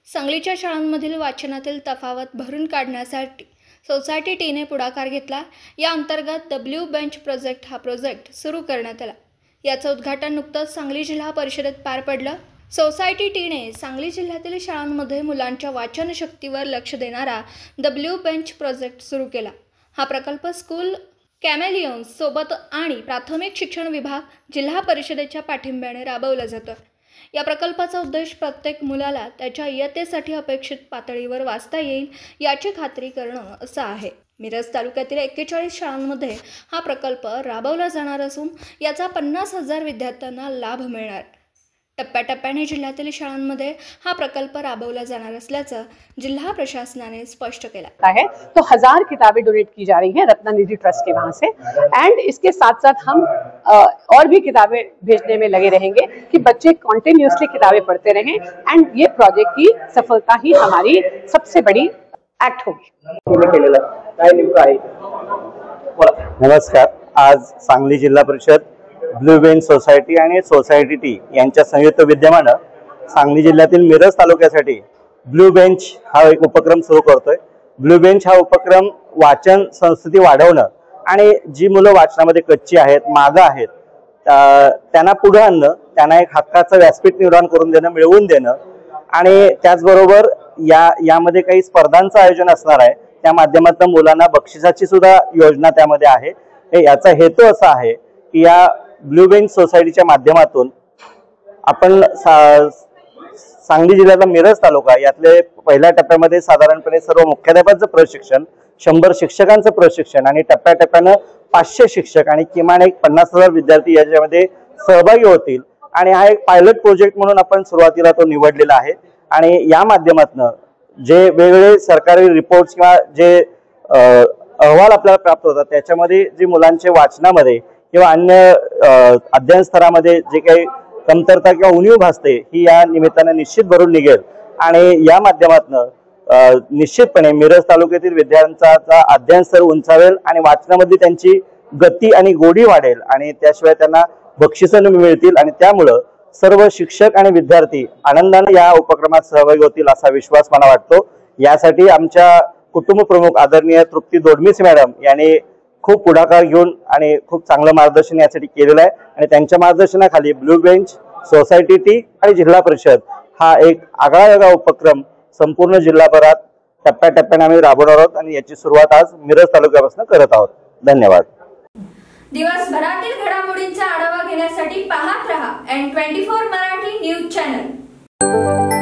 सांगलीच्या शाळांमधील वाचनातील तफावत भरून काढण्यासाठी सोसायटी टीने पुढाकार घेतला। या अंतर्गत डब्ल्यू बेंच प्रोजेक्ट हा प्रोजेक्ट सुरू करण्यात आला। याचं उद्घाटन नुकतंच सांगली जिल्हा परिषदेत पार पडलं। सोसायटी टीने सांगली जिल्ह्यातील शाळांमध्ये मुलांच्या वाचन शक्तीवर लक्ष देणारा डब्ल्यू बेंच प्रोजेक्ट सुरू केला। हा प्रकल्प स्कूल कॅमेलियन्स सोबत आणि प्राथमिक शिक्षण विभाग जिल्हा परिषदेच्या पाठिंब्याने राबवला जातो। या प्रकल्पाचा उद्देश प्रत्येक मुलाला त्याच्या इयत्तेसाठी अपेक्षित पातळीवर वाचता येईल याची खात्री करणं असा आहे। मिरज तालुक्यातील 41 शाळांमध्ये हा प्रकल्प राबवला जाणार असून याचा 50,000 विद्यार्थ्यांना लाभ मिळणार। टप्प्याटप्प्याने जिल्ह्यातील शाळांमध्ये हा प्रकल्प राबवला जाणार असल्याचं जिल्हा प्रशासनाने स्पष्ट केलं है। तो 1000 किताबें डोनेट की जा रही हैं रत्नानिधि ट्रस्ट के वहां से, एंड इसके साथ साथ हम और भी किताबें भेजने में लगे रहेंगे कि बच्चे कॉन्टिन्यूसली किताबें पढ़ते रहें, एंड ये प्रोजेक्ट की सफलता ही हमारी सबसे बड़ी एक्ट होगी। नमस्कार, आज सांगली जिल्हा परिषद ब्लू बेंच सोसायटी आणि सोसायटी टी यांच्या संयुक्त विद्यमाने सांगली जिल्ह्यातील मिरज तालुक्यासाठी ब्लू बेंच हा एक उपक्रम सुरू करतोय। ब्लू बेंच हा उपक्रम वाचन संस्कृती वाढवणं आणि जी मुलं वाचनामध्ये कच्ची आहेत, मागं आहेत, त्यांना पुढे आणणं, त्यांना एक हक्काचं व्यासपीठ निर्माण करून देणं, मिळवून देणं, आणि त्याचबरोबर यामध्ये काही स्पर्धांचं आयोजन असणार आहे। त्या माध्यमातून मुलांना बक्षिसाची सुद्धा योजना त्यामध्ये आहे। याचा हेतू असा आहे की या ब्लू बेंच सोसायटीच्या माध्यमातून आपण सांगली जिल्ह्याचा मिरज तालुका यातले पहिल्या टप्प्यामध्ये साधारणपणे सर्व मुख्याध्यापकांचं प्रशिक्षण, 100 शिक्षकांचं प्रशिक्षण आणि टप्प्याटप्प्यानं 500 शिक्षक आणि किमान एक 50,000 विद्यार्थी याच्यामध्ये सहभागी होतील। आणि हा एक पायलट प्रोजेक्ट म्हणून आपण सुरुवातीला तो निवडलेला आहे। आणि या माध्यमातून जे वेगवेगळे सरकारी रिपोर्ट्स किंवा जे अहवाल आपल्याला प्राप्त होतात त्याच्यामध्ये जे मुलांचे वाचनामध्ये किंवा अन्य अध्ययन स्तरामध्ये जे काही कमतरता किंवा उणीव भासते ही या निमित्ताने निश्चित भरून निघेल। आणि या माध्यमातून निश्चितपणे मिरज तालुक्यातील विद्यार्थ्यांचा अध्ययन स्तर उंचावेल आणि वाचनामध्ये त्यांची गती आणि गोडी वाढेल, आणि त्याशिवाय त्यांना बक्षिसं मिळतील, आणि त्यामुळं सर्व शिक्षक आणि विद्यार्थी आनंदाने या उपक्रमात सहभागी होतील असा विश्वास मला वाटतो। यासाठी आमच्या कुटुंब प्रमुख आदरणीय तृप्ती दोडमीस मॅडम यांनी खूप पुढाकार घेऊन आणि खूप चांगलं मार्गदर्शन यासाठी केलेलं आहे, आणि त्यांच्या मार्गदर्शनाखाली ब्लू बेंच सोसायटी टी आणि जिल्हा परिषद हा एक आगळावेगळा उपक्रम संपूर्ण जिल्हाभरात टप्प्याटप्प्याने आम्ही राबवणार आहोत, आणि याची सुरुवात आज मिरज तालुक्यापासून करत आहोत। धन्यवाद। दिवसभरातील घडामोडींचा आढावा घेण्यासाठी पाहत रहा N24 मराठी न्यूज चॅनल।